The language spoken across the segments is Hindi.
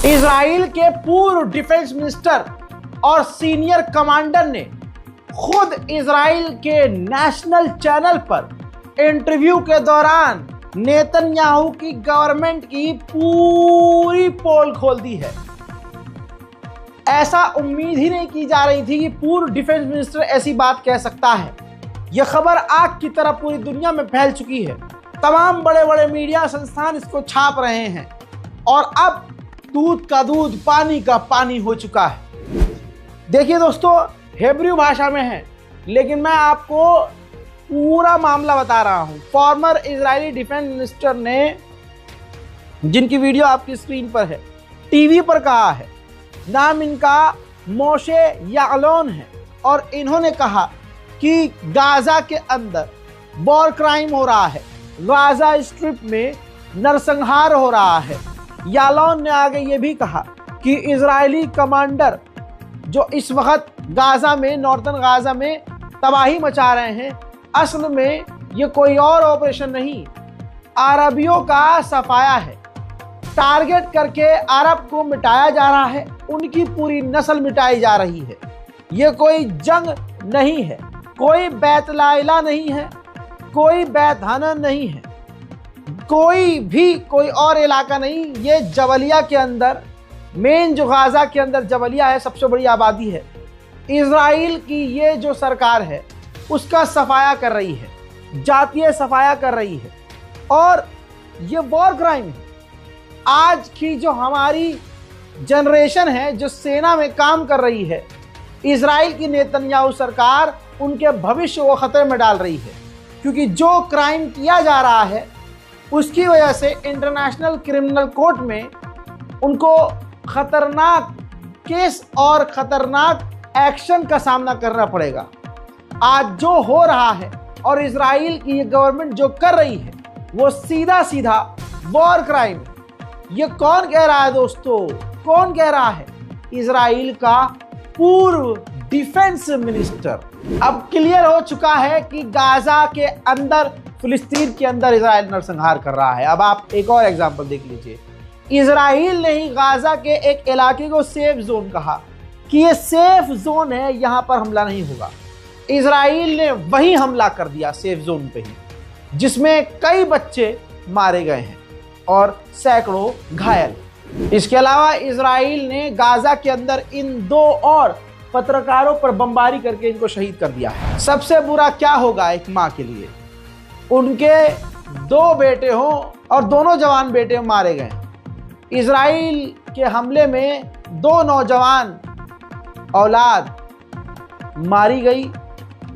इजराइल के पूर्व डिफेंस मिनिस्टर और सीनियर कमांडर ने खुद इजराइल के नेशनल चैनल पर इंटरव्यू के दौरान नेतन्याहू की गवर्नमेंट की पूरी पोल खोल दी है। ऐसा उम्मीद ही नहीं की जा रही थी कि पूर्व डिफेंस मिनिस्टर ऐसी बात कह सकता है। यह खबर आग की तरह पूरी दुनिया में फैल चुकी है। तमाम बड़े बड़े मीडिया संस्थान इसको छाप रहे हैं और अब दूध का दूध पानी का पानी हो चुका है। देखिए दोस्तों, हिब्रू भाषा में है, लेकिन मैं आपको पूरा मामला बता रहा हूं। फॉर्मर इजरायली डिफेंस मिनिस्टर ने, जिनकी वीडियो आपकी स्क्रीन पर है, टीवी पर कहा है। नाम इनका मोशे यालोन है और इन्होंने कहा कि गाजा के अंदर वॉर क्राइम हो रहा है, गाजा स्ट्रिप में नरसंहार हो रहा है। यालोन ने आगे ये भी कहा कि इजरायली कमांडर जो इस वक्त गाजा में, नॉर्दर्न गाजा में तबाही मचा रहे हैं, असल में ये कोई और ऑपरेशन नहीं, अरबियों का सफाया है। टारगेट करके अरब को मिटाया जा रहा है, उनकी पूरी नस्ल मिटाई जा रही है। ये कोई जंग नहीं है, कोई बैतलाइला नहीं है, कोई बैतहनन नहीं है, कोई और इलाका नहीं। ये जबलिया के अंदर, मेन जो गाजा के अंदर जबलिया है, सबसे बड़ी आबादी है। इजराइल की ये जो सरकार है उसका सफाया कर रही है, जातीय सफाया कर रही है और ये वॉर क्राइम है। आज की जो हमारी जनरेशन है जो सेना में काम कर रही है, इजराइल की नेतन्याहू सरकार उनके भविष्य को खतरे में डाल रही है, क्योंकि जो क्राइम किया जा रहा है उसकी वजह से इंटरनेशनल क्रिमिनल कोर्ट में उनको खतरनाक केस और खतरनाक एक्शन का सामना करना पड़ेगा। आज जो हो रहा है और इजराइल की ये गवर्नमेंट जो कर रही है वो सीधा सीधा वॉर क्राइम है। ये कौन कह रहा है दोस्तों? कौन कह रहा है? इजराइल का पूर्व डिफेंस मिनिस्टर। अब क्लियर हो चुका है कि गाजा के अंदर, फिलिस्तीन के अंदर इजराइल नरसंहार कर रहा है। अब आप एक और एग्जांपल देख लीजिए। इजराइल ने ही गाजा के एक इलाके को सेफ जोन कहा कि ये सेफ जोन है, यहां पर हमला नहीं होगा। इजराइल ने वही हमला कर दिया सेफ जोन पे ही, जिसमें कई बच्चे मारे गए हैं और सैकड़ों घायल। इसके अलावा इजराइल ने गाजा के अंदर इन 2 और पत्रकारों पर बमबारी करके इनको शहीद कर दिया है। सबसे बुरा क्या होगा एक माँ के लिए? उनके 2 बेटे हों और दोनों जवान बेटे मारे गए। इजराइल के हमले में 2 नौजवान औलाद मारी गई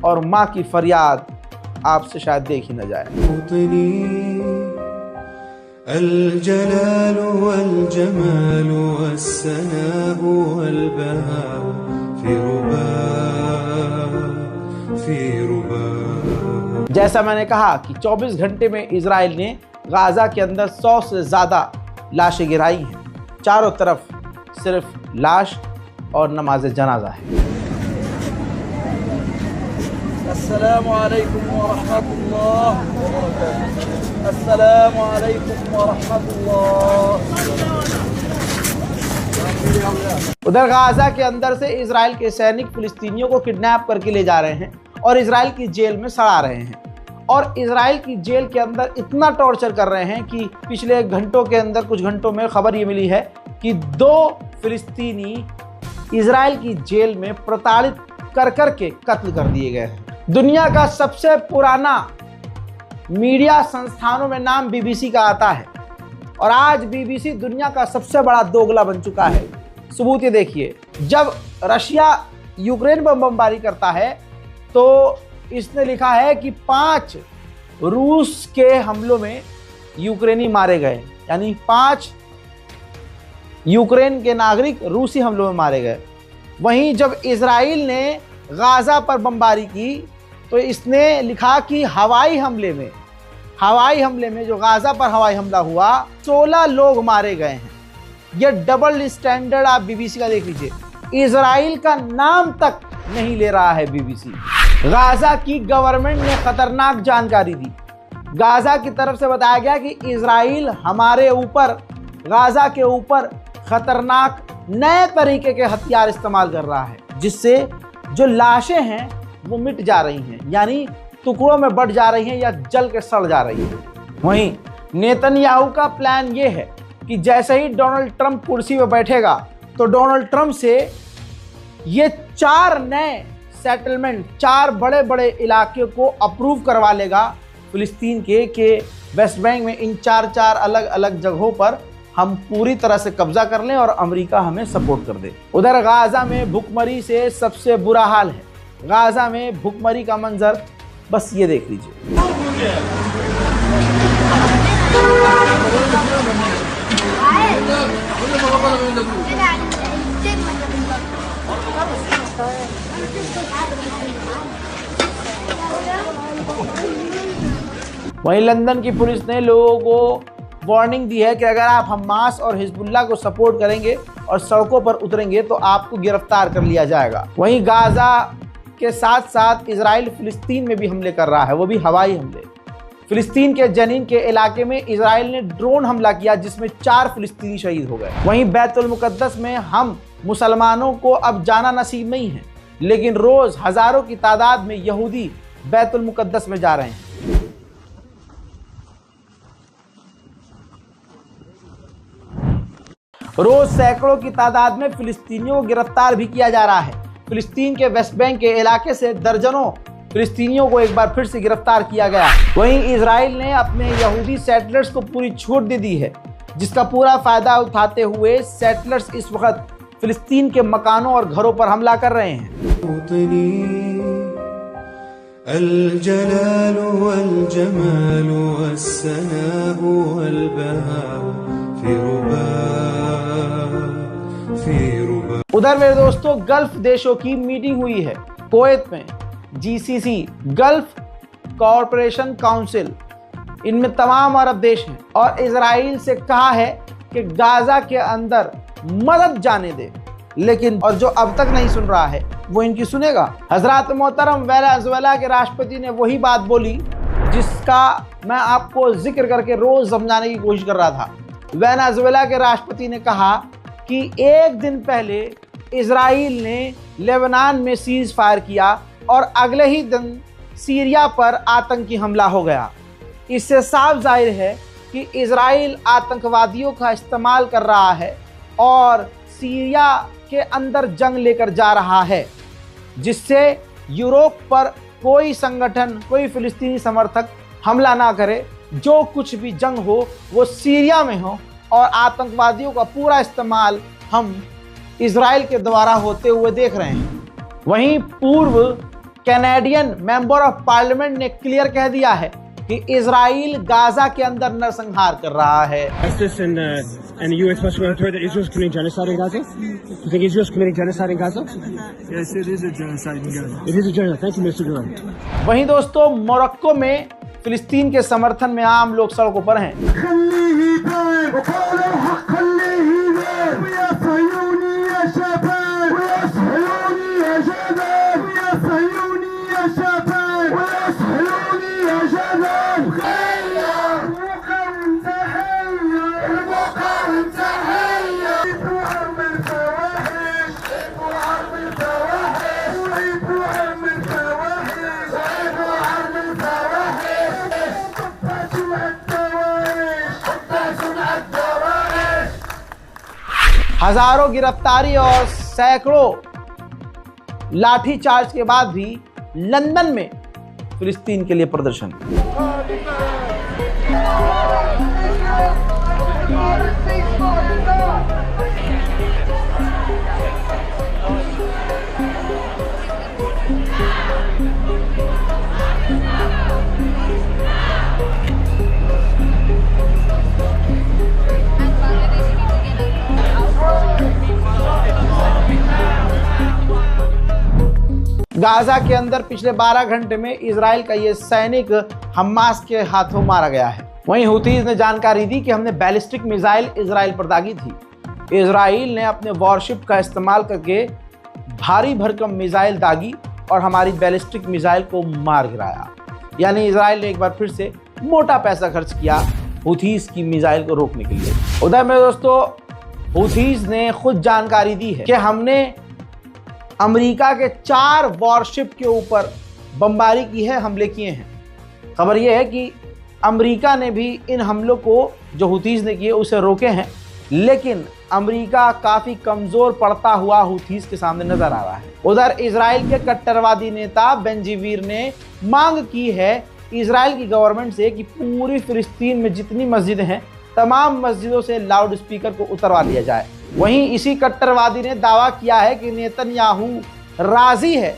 और माँ की फरियाद आपसे शायद देखी न जाए। जैसा मैंने कहा कि 24 घंटे में इजराइल ने गाजा के अंदर 100 से ज़्यादा लाशें गिराई हैं। चारों तरफ सिर्फ लाश और नमाज जनाजा है। अस्सलामु अलैकुम व रहमतुल्लाह। अस्सलामु अलैकुम व रहमतुल्लाह। उधर गाजा के अंदर से इजराइल के सैनिक फिलिस्तीनियों को किडनैप करके ले जा रहे हैं और इजराइल की जेल में सड़ा रहे हैं। और इजराइल की जेल के अंदर इतना टॉर्चर कर रहे हैं कि पिछले घंटों के अंदर, कुछ घंटों में खबर ये मिली है कि 2 फिलिस्तीनी इजराइल की जेल में प्रताड़ित कर के कत्ल कर दिए गए हैं। दुनिया का सबसे पुराना मीडिया संस्थानों में नाम बीबीसी का आता है और आज बीबीसी दुनिया का सबसे बड़ा दोगला बन चुका है। सबूत ये देखिए, जब रशिया यूक्रेन पर बमबारी करता है तो इसने लिखा है कि 5 रूस के हमलों में यूक्रेनी मारे गए, यानी 5 यूक्रेन के नागरिक रूसी हमलों में मारे गए। वहीं जब इजराइल ने गाजा पर बमबारी की तो इसने लिखा कि हवाई हमले में जो गाजा पर हवाई हमला हुआ, 16 लोग मारे गए हैं। ये डबल स्टैंडर्ड आप बीबीसी का देख लीजिए। इजराइल का नाम तक नहीं ले रहा है बीबीसी। गाजा की गवर्नमेंट ने खतरनाक जानकारी दी। गाजा की तरफ से बताया गया कि इजराइल हमारे ऊपर, गाजा के ऊपर खतरनाक नए तरीके के हथियार इस्तेमाल कर रहा है, जिससे जो लाशें हैं वो मिट जा रही हैं, यानी टुकड़ों में बट जा रही हैं या जल के सड़ जा रही हैं। वहीं नेतन्याहू का प्लान ये है कि जैसे ही डोनाल्ड ट्रंप कुर्सी पर बैठेगा तो डोनाल्ड ट्रंप से ये 4 नए सेटलमेंट, 4 बड़े बड़े इलाके को अप्रूव करवा लेगा फिलिस्तीन के वेस्ट बैंक में इन 4 अलग अलग जगहों पर हम पूरी तरह से कब्जा कर लें और अमेरिका हमें सपोर्ट कर दे। उधर गाजा में भुखमरी से सबसे बुरा हाल है। गाजा में भुखमरी का मंजर बस ये देख लीजिए। वहीं लंदन की पुलिस ने लोगों को वार्निंग दी है कि अगर आप हमास और हिजबुल्लाह को सपोर्ट करेंगे और सड़कों पर उतरेंगे तो आपको गिरफ्तार कर लिया जाएगा। वहीं गाजा के साथ साथ इजराइल फिलिस्तीन में भी हमले कर रहा है, वो भी हवाई हमले। फिलिस्तीन के जनीन के इलाके में इजराइल ने ड्रोन हमला किया जिसमें 4 फिलिस्तीनी शहीद हो गए। वहीं बैतुल मुकद्दस में हम मुसलमानों को अब जाना नसीब नहीं है, लेकिन रोज हजारों की तादाद में यहूदी बैतुल मुकद्दस में जा रहे हैं। रोज सैकड़ों की तादाद में फिलिस्तीनियों को गिरफ्तार भी किया जा रहा है। फिलिस्तीन के वेस्ट बैंक के इलाके से दर्जनों फिलिस्तीनियों को एक बार फिर से गिरफ्तार किया गया। वहीं इजराइल ने अपने यहूदी सेटलर्स को पूरी छूट दे दी है, जिसका पूरा फायदा उठाते हुए सेटलर्स इस वक्त फिलिस्तीन के मकानों और घरों पर हमला कर रहे हैं। उधर मेरे दोस्तों गल्फ देशों की मीटिंग हुई है कुवैत में। GCC गल्फ कॉरपोरेशन काउंसिल, इनमें तमाम अरब देश हैं और इजराइल से कहा है कि गाजा के अंदर मदद जाने दे, लेकिन और जो अब तक नहीं सुन रहा है वो इनकी सुनेगा। हजरत मोहतरम वेनेजुएला के राष्ट्रपति ने वही बात बोली जिसका मैं आपको जिक्र करके रोज समझाने की कोशिश कर रहा था। वेनेजुएला के राष्ट्रपति ने कहा कि एक दिन पहले इजराइल ने लेबनान में सीज फायर किया और अगले ही दिन सीरिया पर आतंकी हमला हो गया। इससे साफ जाहिर है कि इजराइल आतंकवादियों का इस्तेमाल कर रहा है और सीरिया के अंदर जंग लेकर जा रहा है, जिससे यूरोप पर कोई संगठन, कोई फिलिस्तीनी समर्थक हमला ना करे। जो कुछ भी जंग हो वो सीरिया में हो और आतंकवादियों का पूरा इस्तेमाल हम इजराइल के द्वारा होते हुए देख रहे हैं। वहीं पूर्व कैनेडियन मेंबर ऑफ पार्लियामेंट ने क्लियर कह दिया है कि इजराइल गाजा के अंदर नरसंहार कर रहा है। And you express your authority that Israel is committing genocide in Gaza? You think Israel is committing genocide in Gaza? Yes, it is a genocide in Gaza. It is a genocide. Thank you, Mr. Durant. वहीं दोस्तों मोरक्को में फिलिस्तीन के समर्थन में आम लोग सड़कों पर हैं। हजारों गिरफ्तारी और सैकड़ों लाठीचार्ज के बाद भी लंदन में फिलिस्तीन के लिए प्रदर्शन। गाजा के अंदर पिछले 12 घंटे में इजराइल का ये सैनिक हमास के हाथों मारा गया है। वहीं हुतीज ने जानकारी दी कि हमने बैलिस्टिक मिसाइल इजराइल पर दागी थी। इजराइल ने अपने वॉरशिप का इस्तेमाल करके भारी भरकम मिसाइल दागी और हमारी बैलिस्टिक मिसाइल को मार गिराया। यानी इजराइल ने एक बार फिर से मोटा पैसा खर्च किया हुतीज की मिसाइल को रोकने के लिए। उधर में दोस्तों हूथीज ने खुद जानकारी दी है कि हमने अमेरिका के 4 वॉरशिप के ऊपर बमबारी की है, हमले किए हैं। खबर यह है कि अमेरिका ने भी इन हमलों को जो हूथीज ने किए उसे रोके हैं, लेकिन अमेरिका काफ़ी कमज़ोर पड़ता हुआ हूथीज के सामने नजर आ रहा है। उधर इजराइल के कट्टरवादी नेता बेंजीवीर ने मांग की है इजराइल की गवर्नमेंट से कि पूरी फिलिस्तीन में जितनी मस्जिदें हैं तमाम मस्जिदों से लाउड स्पीकर को उतरवा लिया जाए। वहीं इसी कट्टरवादी ने दावा किया है कि नेतन्याहू राजी है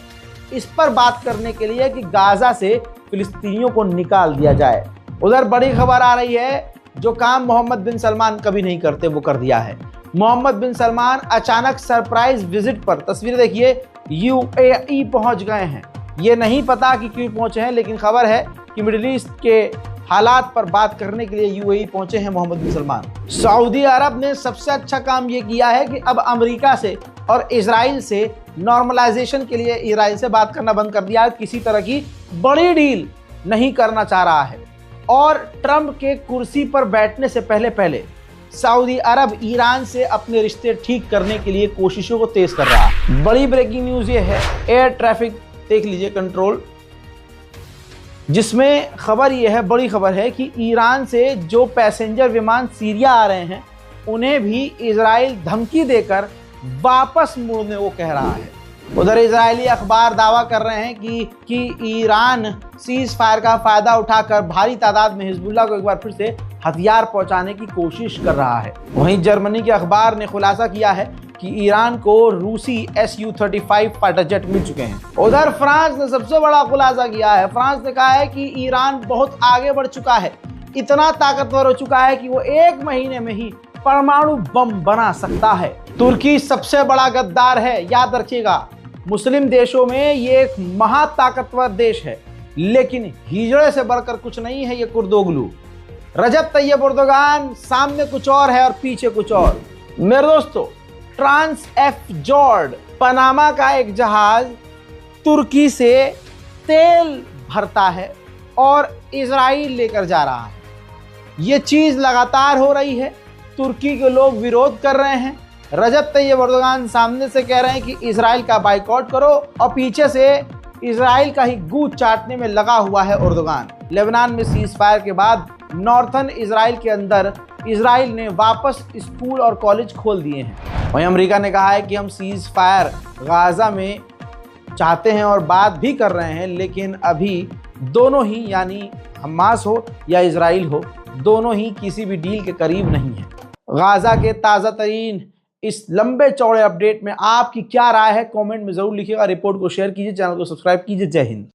इस पर बात करने के लिए कि गाजा से फिलिस्तीनियों को निकाल दिया जाए। उधर बड़ी खबर आ रही है, जो काम मोहम्मद बिन सलमान कभी नहीं करते वो कर दिया है। मोहम्मद बिन सलमान अचानक सरप्राइज विजिट पर, तस्वीर देखिए, यूएई पहुंच गए हैं। ये नहीं पता कि क्यों पहुंचे हैं, लेकिन खबर है कि मिडिल ईस्ट के हालात पर बात करने के लिए यूएई पहुंचे हैं मोहम्मद बिन सलमान। सऊदी अरब ने सबसे अच्छा काम ये किया है कि अब अमेरिका से और इजराइल से नॉर्मलाइजेशन के लिए इजराइल से बात करना बंद कर दिया है। किसी तरह की बड़ी डील नहीं करना चाह रहा है और ट्रंप के कुर्सी पर बैठने से पहले सऊदी अरब ईरान से अपने रिश्ते ठीक करने के लिए कोशिशों को तेज कर रहा है। बड़ी ब्रेकिंग न्यूज़ ये है, एयर ट्रैफिक देख लीजिए कंट्रोल, जिसमें खबर यह है, बड़ी खबर है कि ईरान से जो पैसेंजर विमान सीरिया आ रहे हैं उन्हें भी इजराइल धमकी देकर वापस मुड़ने को कह रहा है। उधर इजरायली अखबार दावा कर रहे हैं कि ईरान सीज फायर का फायदा उठाकर भारी तादाद में हिजबुल्लाह को एक बार फिर से हथियार पहुंचाने की कोशिश कर रहा है। वहीं जर्मनी के अखबार ने खुलासा किया है कि ईरान को रूसी Su-35 फाइटर जेट मिल चुके हैं। उधर फ्रांस ने सबसे बड़ा खुलासा किया है। फ्रांस ने कहा है कि ईरान बहुत आगे बढ़ चुका है, इतना ताकतवर हो चुका है कि वो 1 महीने में ही परमाणु बम बना सकता है। तुर्की सबसे बड़ा गद्दार है, याद रखिएगा। मुस्लिम देशों में ये एक महाताकतवर देश है, लेकिन हिजड़े से बढ़कर कुछ नहीं है ये कुर्दोगलू। रजब तैयब एर्दोगान सामने कुछ और है और पीछे कुछ और। मेरे दोस्तों, ट्रांस एफ जॉर्ड पनामा का एक जहाज तुर्की से तेल भरता है और इजराइल लेकर जा रहा है। ये चीज लगातार हो रही है, तुर्की के लोग विरोध कर रहे हैं। रजब तैयब एर्दोगान सामने से कह रहे हैं कि इजराइल का बाइकआउट करो और पीछे से इजराइल का ही गूंज चाटने में लगा हुआ है एर्दोगान। लेबनान में सीज फायर के बाद नॉर्थन इजराइल के अंदर इजराइल ने वापस स्कूल और कॉलेज खोल दिए हैं। वहीं अमेरिका ने कहा है कि हम सीज फायर गाजा में चाहते हैं और बात भी कर रहे हैं, लेकिन अभी दोनों ही, यानी हमास हो या इजराइल हो, दोनों ही किसी भी डील के करीब नहीं है। गाजा के ताज़ा तरीन इस लंबे चौड़े अपडेट में आपकी क्या राय है, कमेंट में जरूर लिखिएगा। रिपोर्ट को शेयर कीजिए, चैनल को सब्सक्राइब कीजिए। जय हिंद।